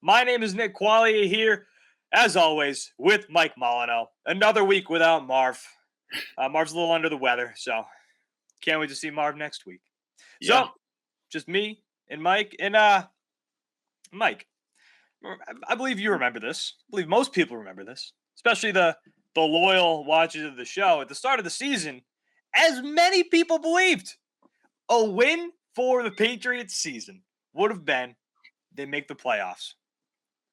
My name is Nick Qualia here, as always, with Mike Molyneux. Another week without Marv. Marv's a little under the weather, so can't wait to see Marv next week. Yeah. So, just me and Mike. And Mike, I believe you remember this. I believe most people remember this, especially the loyal watchers of the show. At the start of the season, as many people believed, a win for the Patriots season would have been they make the playoffs.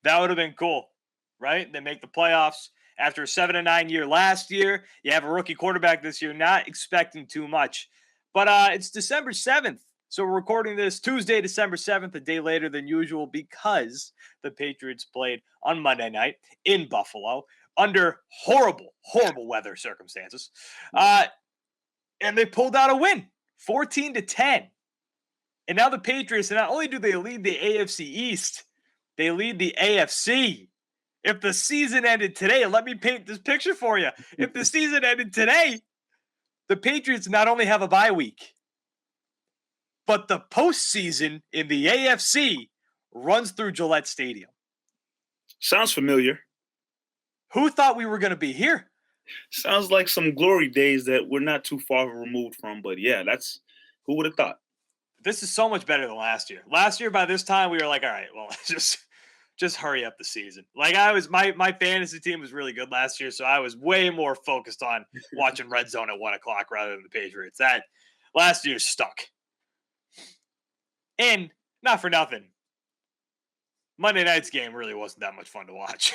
That would have been cool, right? They make the playoffs after a 7-9 year last year. You have a rookie quarterback this year, not expecting too much. But it's December 7th. So we're recording this Tuesday, December 7th, a day later than usual because the Patriots played on Monday night in Buffalo under horrible, horrible weather circumstances. And they pulled out a win, 14-10. And now the Patriots, not only do they lead the AFC East, they lead the AFC. If the season ended today, let me paint this picture for you. If the season ended today, the Patriots not only have a bye week, but the postseason in the AFC runs through Gillette Stadium. Sounds familiar. Who thought we were going to be here? Sounds like some glory days that we're not too far removed from. But yeah, that's who would have thought. This is so much better than last year. Last year, by this time, we were like, all right, well, just hurry up the season. Like my fantasy team was really good last year, so I was way more focused on watching Red Zone at 1:00 rather than the Patriots. That last year stuck. And not for nothing, Monday night's game really wasn't that much fun to watch.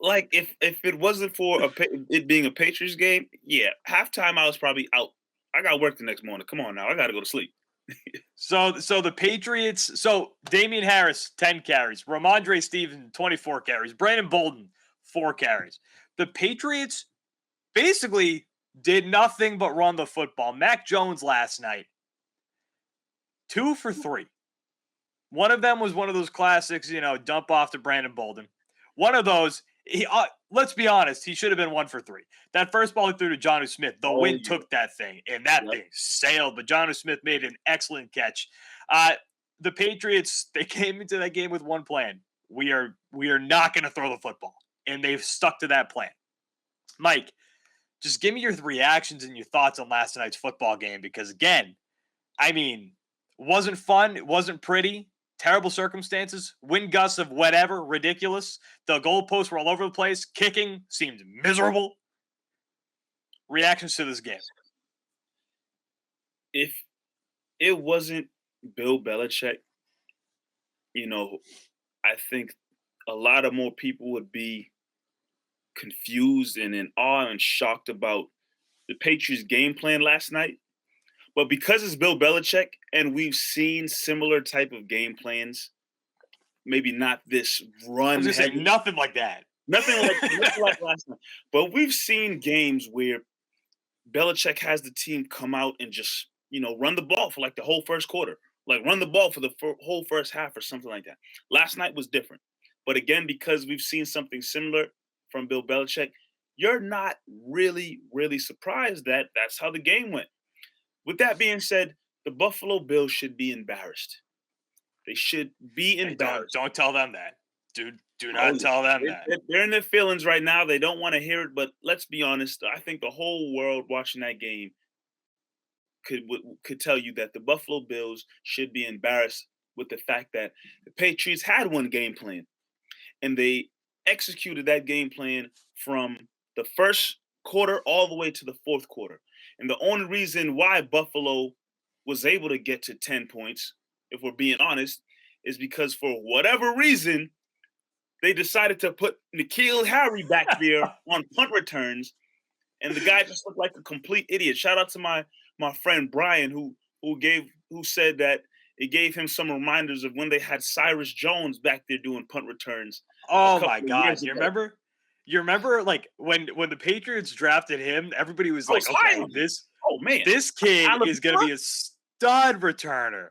Like if it wasn't for it being a Patriots game, yeah, halftime I was probably out. I got work the next morning. Come on now, I got to go to sleep. So the Patriots, Damian Harris, 10 carries. Ramondre Stevenson, 24 carries. Brandon Bolden, 4 carries. The Patriots basically did nothing but run the football. Mac Jones last night, 2 for 3. One of them was one of those classics, dump off to Brandon Bolden. One of those, let's be honest, he should have been 1 for 3. That first ball he threw to Jonnu Smith, the wind took that thing, and that thing sailed. But Jonnu Smith made an excellent catch. The Patriots, they came into that game with one plan. We are not going to throw the football, and they've stuck to that plan. Mike, just give me your reactions and your thoughts on last night's football game because, again, it wasn't fun. It wasn't pretty. Terrible circumstances, wind gusts of whatever, ridiculous. The goalposts were all over the place. Kicking seemed miserable. Reactions to this game. If it wasn't Bill Belichick, I think a lot of more people would be confused and in awe and shocked about the Patriots' game plan last night. But because it's Bill Belichick and we've seen similar type of game plans, maybe not this run. I was going to say nothing like that. Nothing like last night. But we've seen games where Belichick has the team come out and just, run the ball for like the whole first quarter. Like run the ball for the whole first half or something like that. Last night was different. But again, because we've seen something similar from Bill Belichick, you're not really, really surprised that that's how the game went. With that being said, the Buffalo Bills should be embarrassed. They should be embarrassed. Don't tell them that. Dude, do not tell them that. They're in their feelings right now. They don't want to hear it, but let's be honest. I think the whole world watching that game could tell you that the Buffalo Bills should be embarrassed with the fact that the Patriots had one game plan, and they executed that game plan from the first quarter all the way to the fourth quarter. And the only reason why Buffalo was able to get to 10 points, if we're being honest, is because for whatever reason, they decided to put N'Keal Harry back there on punt returns, and the guy just looked like a complete idiot. Shout out to my friend Brian, who said that it gave him some reminders of when they had Cyrus Jones back there doing punt returns. Oh my God! You remember? You remember, like when the Patriots drafted him, everybody was like, "Okay, this kid is going to be a stud returner,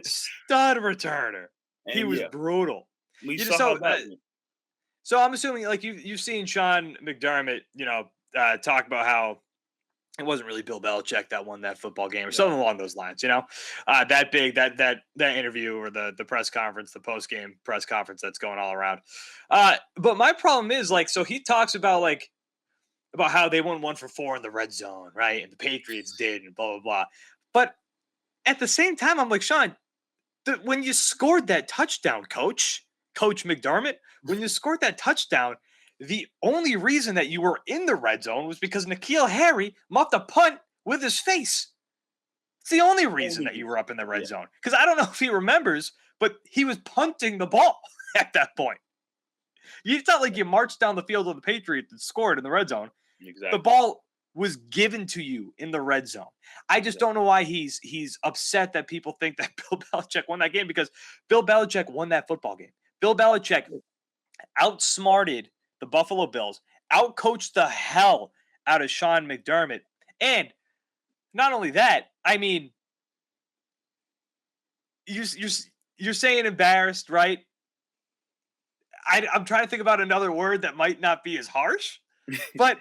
stud returner." And he was brutal. So I'm assuming, like you've seen Sean McDermott, talk about how it wasn't really Bill Belichick that won that football game, or Yeah. something along those lines. That interview or the press conference, the post game press conference that's going all around. But my problem is like, so he talks about how they went 1 for 4 in the red zone, right? And the Patriots did, and blah blah blah. But at the same time, I'm like, Sean, when you scored that touchdown, Coach McDermott, when you scored that touchdown, the only reason that you were in the red zone was because N'Keal Harry muffed a punt with his face. It's the only reason that you were up in the red Yeah. zone. Because I don't know if he remembers, but he was punting the ball at that point. It's not like you marched down the field of the Patriots and scored in the red zone. Exactly. The ball was given to you in the red zone. I just don't know why he's upset that people think that Bill Belichick won that game, because Bill Belichick won that football game. Bill Belichick outsmarted the Buffalo Bills, outcoached the hell out of Sean McDermott. And not only that, I mean, you're saying embarrassed, right? I'm trying to think about another word that might not be as harsh, but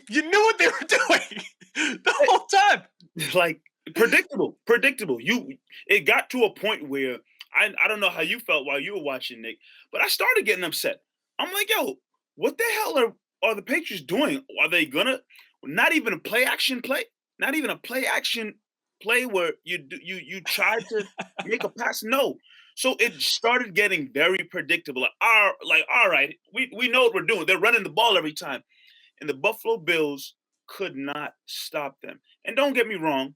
you knew what they were doing the whole time. Like predictable. It got to a point where I don't know how you felt while you were watching, Nick, but I started getting upset. I'm like, yo, what the hell are the Patriots doing? Are they gonna not even a play action play? Not even a play action play where you try to make a pass? No. So it started getting very predictable. All right, we know what we're doing. They're running the ball every time. And the Buffalo Bills could not stop them. And don't get me wrong,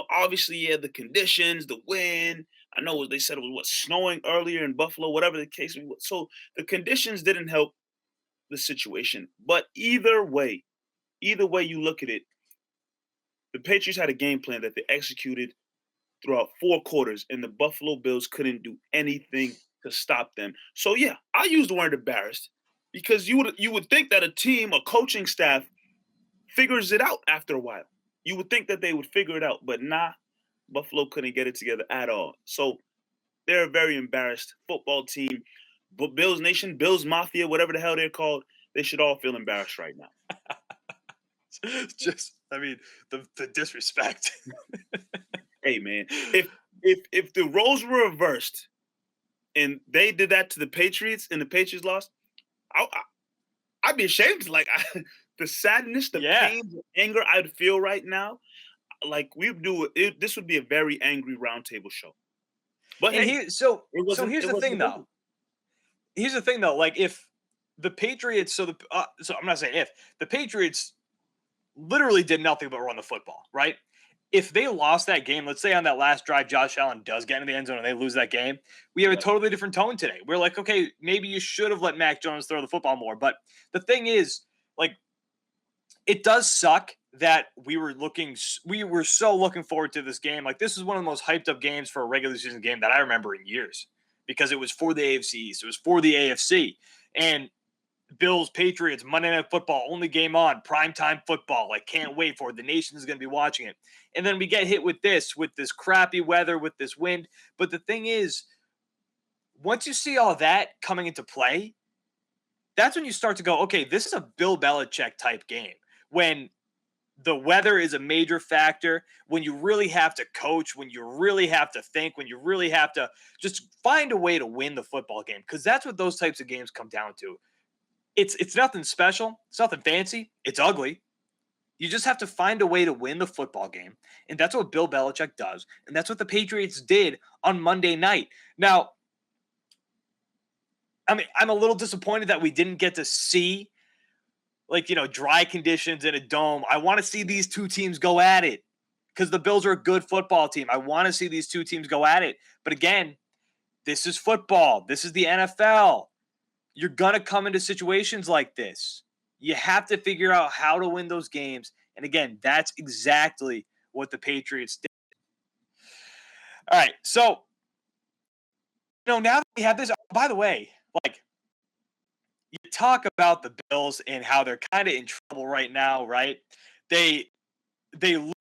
obviously, yeah, the conditions, the wind. I know they said it was snowing earlier in Buffalo, whatever the case was. So the conditions didn't help the situation. But either way you look at it, the Patriots had a game plan that they executed throughout 4 quarters, and the Buffalo Bills couldn't do anything to stop them. So yeah, I use the word embarrassed because you would think that a team, a coaching staff, figures it out after a while. You would think that they would figure it out, but nah, Buffalo couldn't get it together at all. So they're a very embarrassed football team. But Bills Nation, Bills Mafia, whatever the hell they're called, they should all feel embarrassed right now. Just, I mean, the disrespect. Hey man, if the roles were reversed and they did that to the Patriots and the Patriots lost, I'd be ashamed. Like the sadness, the Yeah. pain, the anger I'd feel right now, like this would be a very angry roundtable show. But And hey, so it here's the wasn't thing, a though. Here's the thing, though. Like, if the Patriots, so I'm not saying if the Patriots literally did nothing but run the football, right? If they lost that game, let's say on that last drive, Josh Allen does get in the end zone and they lose that game, we have a totally different tone today. We're like, okay, maybe you should have let Mac Jones throw the football more. But the thing is, like, it does suck that we were so looking forward to this game. Like, this is one of the most hyped up games for a regular season game that I remember in years, because it was for the AFC East, it was for the AFC, and Bills, Patriots, Monday Night Football, only game on, primetime football. Like, can't wait for it. The nation is going to be watching it. And then we get hit with this crappy weather, with this wind. But the thing is, once you see all that coming into play, that's when you start to go, okay, this is a Bill Belichick type game. When the weather is a major factor, when you really have to coach, when you really have to think, when you really have to just find a way to win the football game. Because that's what those types of games come down to. It's nothing special. It's nothing fancy. It's ugly. You just have to find a way to win the football game. And that's what Bill Belichick does. And that's what the Patriots did on Monday night. Now, I mean, I'm a little disappointed that we didn't get to see, like, dry conditions in a dome. I want to see these two teams go at it, because the Bills are a good football team. I want to see these two teams go at it. But again, this is football. This is the NFL. You're going to come into situations like this. You have to figure out how to win those games. And again, that's exactly what the Patriots did. All right. So, now that we have this, by the way, like, you talk about the Bills and how they're kind of in trouble right now, right? They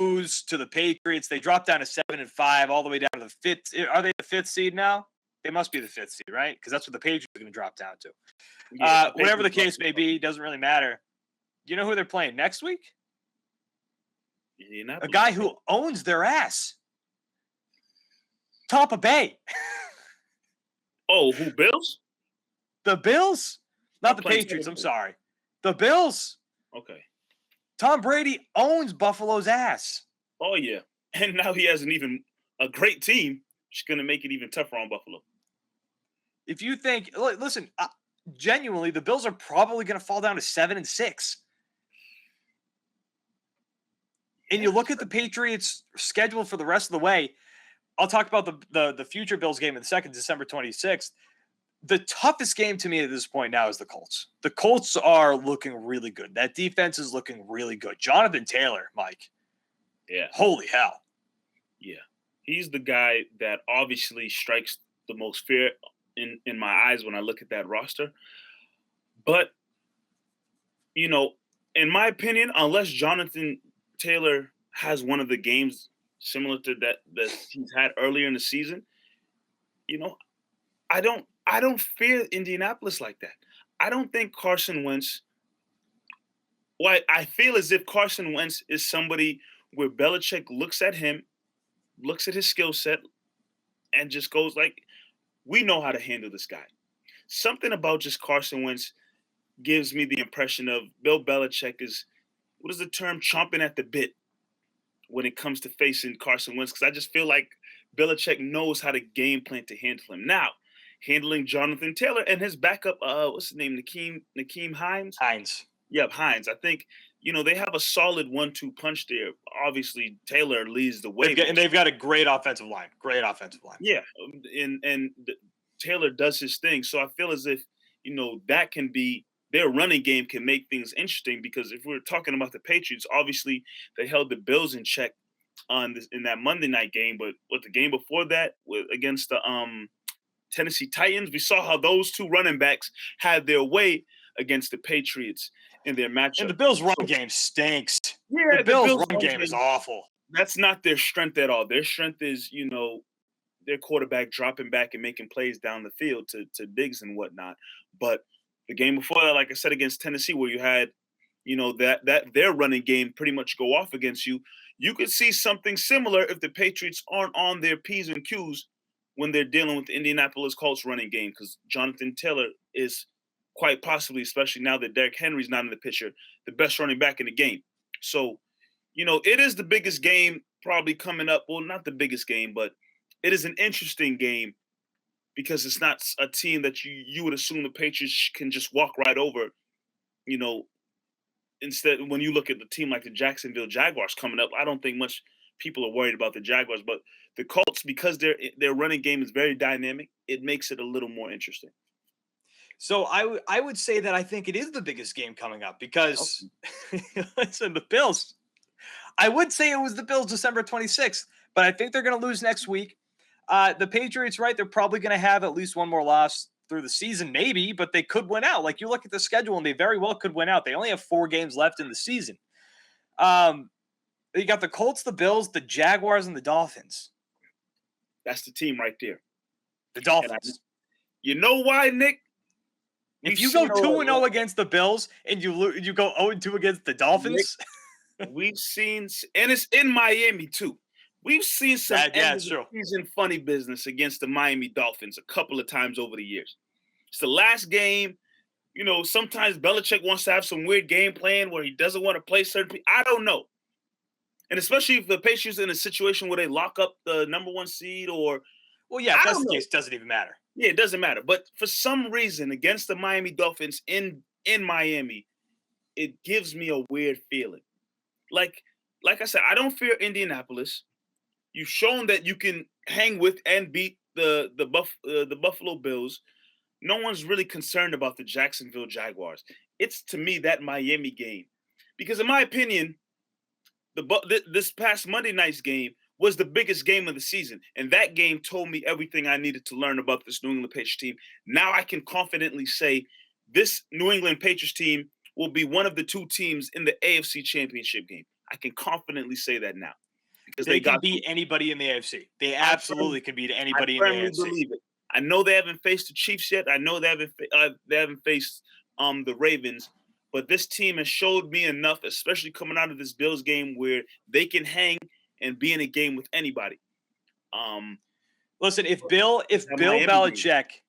lose to the Patriots. They drop down to 7-5, all the way down to the fifth. Are they the fifth seed now? They must be the fifth seed, right? Because that's what the Patriots are going to drop down to. Yeah, Whatever the case may be, doesn't really matter. You know who they're playing next week? A Indianapolis. guy who owns their ass. Tampa Bay. Oh, who, Bills? The Bills? Not the playing Patriots, Tampa I'm Bay. sorry. The Bills. Okay. Tom Brady owns Buffalo's ass. Oh, yeah. And now he has a great team. It's going to make it even tougher on Buffalo. If you think, listen, genuinely, the Bills are probably going to fall down to 7-6. And you look at the Patriots' schedule for the rest of the way. I'll talk about the future Bills game in the second, December 26th. The toughest game to me at this point now is the Colts. The Colts are looking really good. That defense is looking really good. Jonathan Taylor, Mike. Yeah. Holy hell. Yeah. He's the guy that obviously strikes the most fear in my eyes when I look at that roster. But, in my opinion, unless Jonathan Taylor has one of the games similar to that he's had earlier in the season, I don't fear Indianapolis like that. I don't think Carson Wentz. Well, I feel as if Carson Wentz is somebody where Belichick looks at him, looks at his skill set, and just goes like, we know how to handle this guy. Something about just Carson Wentz gives me the impression of Bill Belichick is, what is the term, chomping at the bit when it comes to facing Carson Wentz, because I just feel like Belichick knows how to game plan to handle him. Now, handling Jonathan Taylor and his backup, what's his name, Nakeem Hines? Hines. Yep, Hines. I think, they have a solid 1-2 punch there. Obviously, Taylor leads the way. And they've got a great offensive line. Yeah, and Taylor does his thing. So I feel as if, that can be, their running game can make things interesting, because if we're talking about the Patriots, obviously they held the Bills in check in that Monday night game. But the game before that against the Tennessee Titans, we saw how those two running backs had their way against the Patriots in their matchup. And the Bills' run game stinks. Yeah, the Bills' run game is awful. That's not their strength at all. Their strength is, their quarterback dropping back and making plays down the field to Diggs and whatnot. But the game before that, like I said, against Tennessee, where you had, that their running game pretty much go off against you, you could see something similar if the Patriots aren't on their P's and Q's when they're dealing with the Indianapolis Colts running game, because Jonathan Taylor is quite possibly, especially now that Derrick Henry's not in the picture, the best running back in the game. So, it is the biggest game probably coming up. Well, not the biggest game, but it is an interesting game, because it's not a team that you would assume the Patriots can just walk right over, instead, when you look at the team like the Jacksonville Jaguars coming up, I don't think much people are worried about the Jaguars. But the Colts, because their running game is very dynamic, it makes it a little more interesting. So I would say that I think it is the biggest game coming up, because, listen, the Bills, I would say it was the Bills December 26th, but I think they're going to lose next week. The Patriots, right, they're probably going to have at least one more loss through the season, maybe, but they could win out. Like, you look at the schedule, and they very well could win out. They only have 4 games left in the season. You got the Colts, the Bills, the Jaguars, and the Dolphins. That's the team right there. The Dolphins. You know why, Nick? If you go 2-0 against the Bills and you go 0-2 against the Dolphins, Nick, we've seen, and it's in Miami too. We've seen some season funny business against the Miami Dolphins a couple of times over the years. It's the last game. Sometimes Belichick wants to have some weird game plan where he doesn't want to play certain people. I don't know. And especially if the Patriots in a situation where they lock up the number 1 seed or... Well, yeah, if that's the case, it doesn't even matter. Yeah, it doesn't matter. But for some reason, against the Miami Dolphins in Miami, it gives me a weird feeling. Like I said, I don't fear Indianapolis. You've shown that you can hang with and beat the Buffalo Bills. No one's really concerned about the Jacksonville Jaguars. It's, to me, that Miami game. Because in my opinion, this past Monday night's game was the biggest game of the season. And that game told me everything I needed to learn about this New England Patriots team. Now I can confidently say this New England Patriots team will be one of the 2 teams in the AFC Championship game. I can confidently say that now. Because they can beat anybody in the AFC. They absolutely can beat anybody in the AFC. I believe it. I know they haven't faced the Chiefs yet. I know they haven't faced the Ravens. but this team has showed me enough, especially coming out of this Bills game, where they can hang and be in a game with anybody. Listen, if Bill Belichick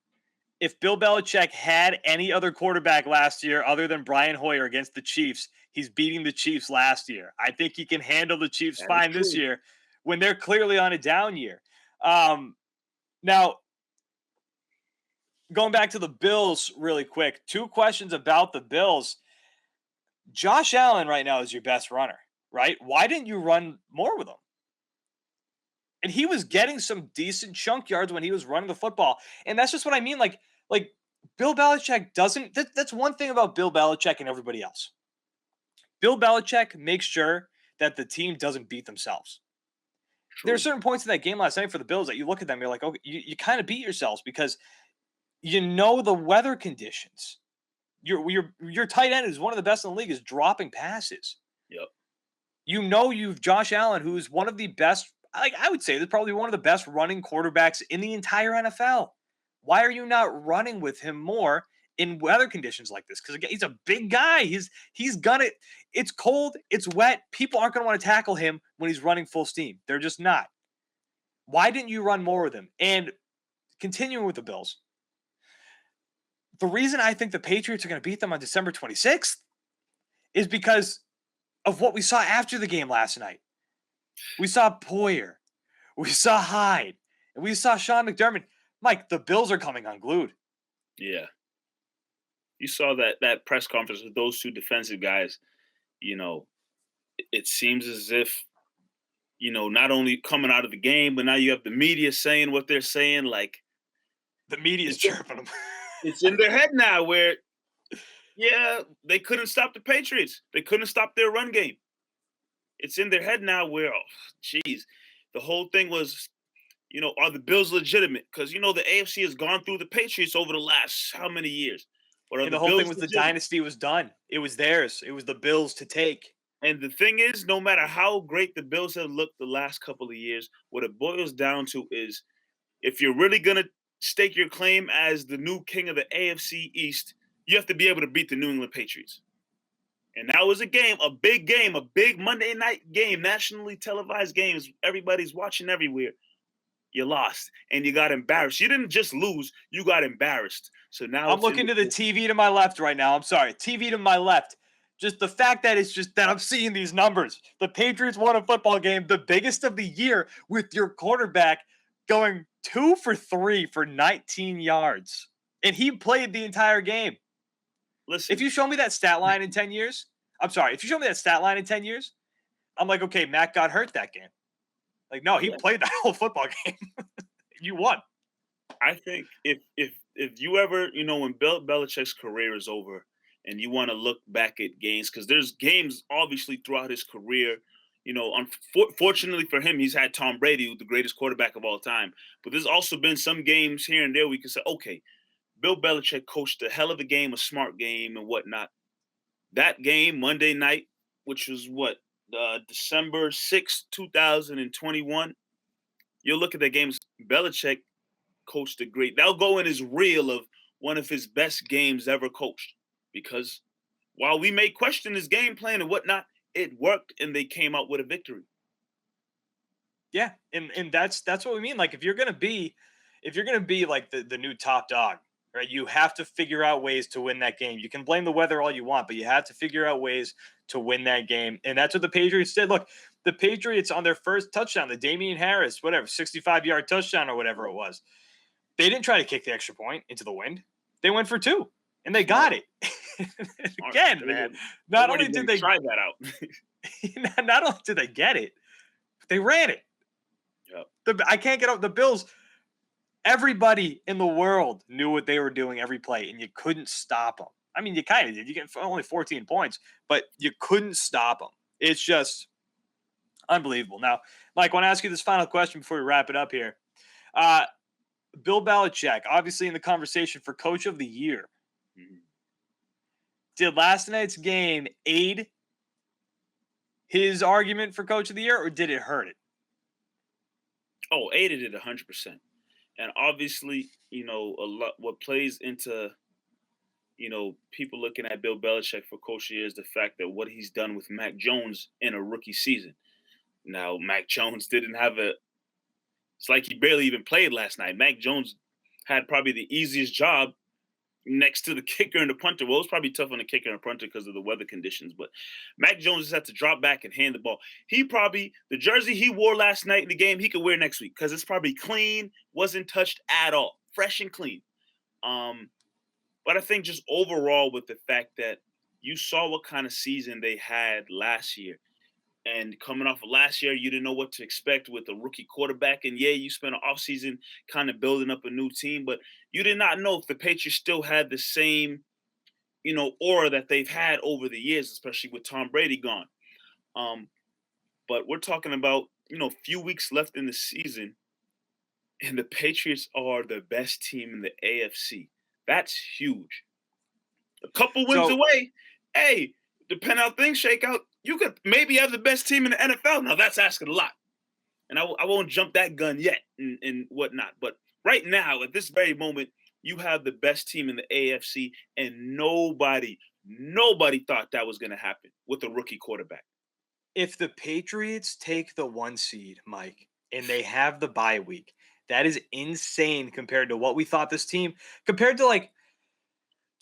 had any other quarterback last year other than Brian Hoyer against the Chiefs, he's beating the Chiefs last year. I think he can handle the Chiefs fine this year when they're clearly on a down year. Now, going back to the Bills really quick, 2 questions about the Bills. Josh Allen right now is your best runner, right? Why didn't you run more with him? And he was getting some decent chunk yards when he was running the football. And that's just what I mean. Like Bill Belichick doesn't. That's one thing about Bill Belichick and everybody else. Bill Belichick makes sure that the team doesn't beat themselves. True. There are certain points in that game last night for the Bills that you look at them, you're like, okay, you kind of beat yourselves because you know the weather conditions. Your tight end is one of the best in the league is dropping passes. Yep. You know you've Josh Allen, who's one of the best. Like I would say, that's probably one of the best running quarterbacks in the entire NFL. Why are you not running with him more in weather conditions like this? Because he's a big guy. He's gonna. It's cold. It's wet. People aren't gonna want to tackle him when he's running full steam. They're just not. Why didn't you run more with him? And continuing with the Bills, the reason I think the Patriots are going to beat them on December 26th is because of what we saw after the game last night. We saw Poyer, we saw Hyde, and we saw Sean McDermott. Mike, the Bills are coming unglued. Yeah. You saw that press conference with those 2 defensive guys. You know, it seems as if, not only coming out of the game, but now you have the media saying what they're saying. Like, the media is chirping them. It's in their head now where, yeah, they couldn't stop the Patriots. They couldn't stop their run game. It's in their head now where, geez, the whole thing was, are the Bills legitimate? Because, the AFC has gone through the Patriots over the last how many years? And the whole thing was the dynasty was done. It was theirs. It was the Bills to take. And the thing is, no matter how great the Bills have looked the last couple of years, what it boils down to is if you're really going to stake your claim as the new king of the AFC East, you have to be able to beat the New England Patriots. And that was a big Monday night game, nationally televised games. Everybody's watching everywhere. You lost and you got embarrassed. You didn't just lose, you got embarrassed. So now I'm looking to the TV to my left right now. I'm sorry, TV to my left. Just the fact that it's just that I'm seeing these numbers. The Patriots won a football game, the biggest of the year, with your quarterback going 2 for 3 for 19 yards. And he played the entire game. Listen, if you show me that stat line in 10 years, if you show me that stat line in 10 years, I'm like, okay, Matt got hurt that game. Like, no, he played that whole football game. You won. I think if you ever, when Bill Belichick's career is over and you want to look back at games, because there's games obviously throughout his career, unfortunately for him, he's had Tom Brady, the greatest quarterback of all time. But there's also been some games here and there we can say, okay, Bill Belichick coached a hell of a game, a smart game and whatnot. That game, Monday night, which was December 6th, 2021, you'll look at that game, Belichick coached a great. That'll go in his reel of one of his best games ever coached. Because while we may question his game plan and whatnot, it worked and they came out with a victory. Yeah, and that's what we mean. Like if you're gonna be like the new top dog, right? You have to figure out ways to win that game. You can blame the weather all you want, but you have to figure out ways to win that game. And that's what the Patriots did. Look, the Patriots on their first touchdown, the Damian Harris, 65-yard touchdown or whatever it was, they didn't try to kick the extra point into the wind. They went for 2, and they got it. Again, man. Not only did they try that out, not only did they get it, but they ran it. Yep. I can't get up the Bills. Everybody in the world knew what they were doing every play, and you couldn't stop them. I mean, you kind of did. You get only 14 points, but you couldn't stop them. It's just unbelievable. Now, Mike, I want to ask you this final question before we wrap it up here. Bill Belichick, obviously in the conversation for Coach of the Year. Mm-hmm. Did last night's game aid his argument for Coach of the Year, or did it hurt it? Oh, aided it 100%. And obviously, a lot what plays into people looking at Bill Belichick for coach of the year is the fact that what he's done with Mac Jones in a rookie season. Now, Mac Jones didn't have it's like he barely even played last night. Mac Jones had probably the easiest job next to the kicker and the punter. Well, it was probably tough on the kicker and the punter because of the weather conditions, but Mac Jones just had to drop back and hand the ball. The jersey he wore last night in the game, he could wear next week because it's probably clean, wasn't touched at all, fresh and clean. But I think just overall with the fact that you saw what kind of season they had last year, and coming off of last year, you didn't know what to expect with a rookie quarterback. And yeah, you spent an offseason kind of building up a new team, but you did not know if the Patriots still had the same, aura that they've had over the years, especially with Tom Brady gone. But we're talking about, a few weeks left in the season, and the Patriots are the best team in the AFC. That's huge. A couple wins away. Hey, depending how things shake out, you could maybe have the best team in the NFL. Now, that's asking a lot. And I won't jump that gun yet and whatnot. But right now, at this very moment, you have the best team in the AFC, and nobody thought that was going to happen with a rookie quarterback. If the Patriots take the 1 seed, Mike, and they have the bye week, that is insane compared to what we thought this team, compared to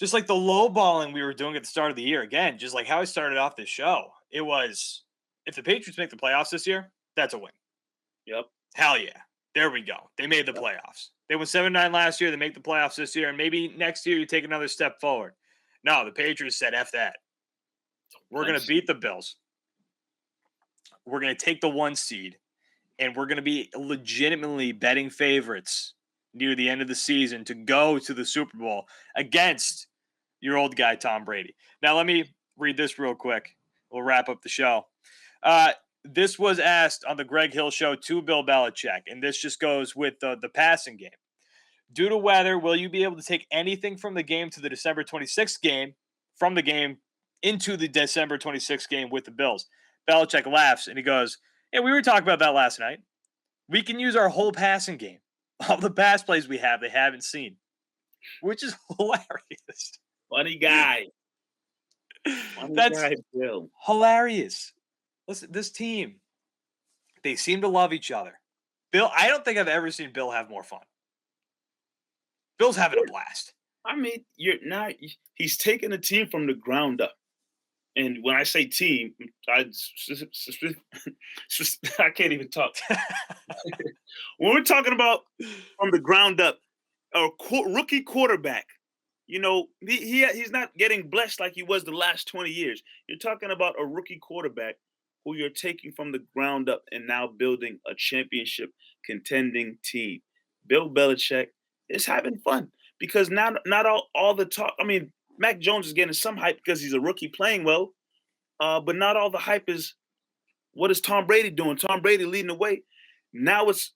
just like the low balling we were doing at the start of the year. Again, just like how I started off this show, it was, if the Patriots make the playoffs this year, that's a win. Yep. Hell yeah. There we go. They made the playoffs. They went 7-9 last year. They make the playoffs this year, and maybe next year you take another step forward. No, the Patriots said, F that. We're going to beat the Bills. We're going to take the 1 seed, and we're going to be legitimately betting favorites near the end of the season to go to the Super Bowl against your old guy, Tom Brady. Now, let me read this real quick. We'll wrap up the show. This was asked on the Greg Hill Show to Bill Belichick, and this just goes with the passing game. Due to weather, will you be able to take anything from the game to the December 26th game, from the game into the December 26th game with the Bills? Belichick laughs, and he goes, yeah, we were talking about that last night. We can use our whole passing game. All the pass plays we have, they haven't seen, which is hilarious. Funny guy. That's Bill. Hilarious. Listen, this team, they seem to love each other. Bill, I don't think I've ever seen Bill have more fun. Bill's having a blast. I mean, he's taking a team from the ground up. And when I say team, I can't even talk. When we're talking about from the ground up, a rookie quarterback, he's not getting blessed like he was the last 20 years. You're talking about a rookie quarterback who you're taking from the ground up and now building a championship contending team. Bill Belichick is having fun because now not all the talk. I mean, Mac Jones is getting some hype because he's a rookie playing well, but not all the hype is what is Tom Brady doing? Tom Brady leading the way. Now it's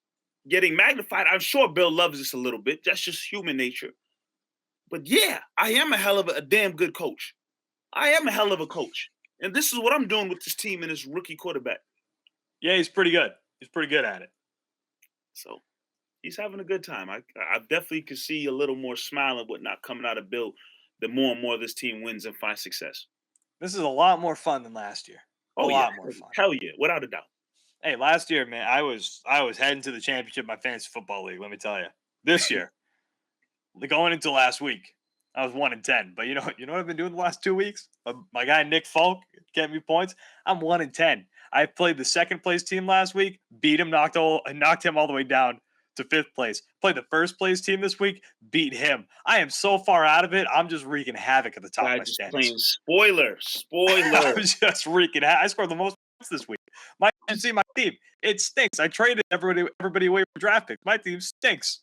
getting magnified. I'm sure Bill loves this a little bit. That's just human nature. But yeah, I am a hell of a damn good coach. I am a hell of a coach. And this is what I'm doing with this team and this rookie quarterback. Yeah, he's pretty good. He's pretty good at it. So he's having a good time. I definitely could see a little more smile and whatnot coming out of Bill the more and more this team wins and finds success. This is a lot more fun than last year. A lot more fun. Hell yeah, without a doubt. Hey, last year, man, I was heading to the championship of my fantasy football league, let me tell you. This year, going into last week, I was 1-10. But you know what I've been doing the last 2 weeks? My guy Nick Folk getting me points. I'm 1-10. I played the second place team last week, beat him, knocked him all the way down to 5th place. Played the first place team this week, beat him. I am so far out of it. I'm just wreaking havoc at the top of my standings. Spoiler. I'm just wreaking havoc. I scored the most points this week. You should see my team. It stinks. I traded everybody away for draft picks. My team stinks.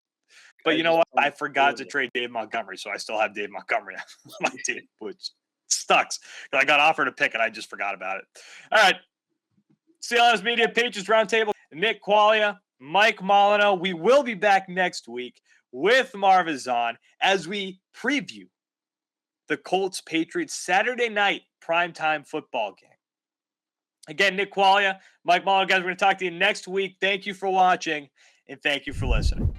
But you know what? I forgot to trade Dave Montgomery, so I still have Dave Montgomery on my team, which sucks. I got offered a pick, and I just forgot about it. All right. CLNS Media Patriots Roundtable. Nick Quaglia, Mike Molyneux. We will be back next week with Marv Zahn as we preview the Colts-Patriots Saturday night primetime football game. Again, Nick Quaglia, Mike Molyneux. Guys, we're going to talk to you next week. Thank you for watching, and thank you for listening.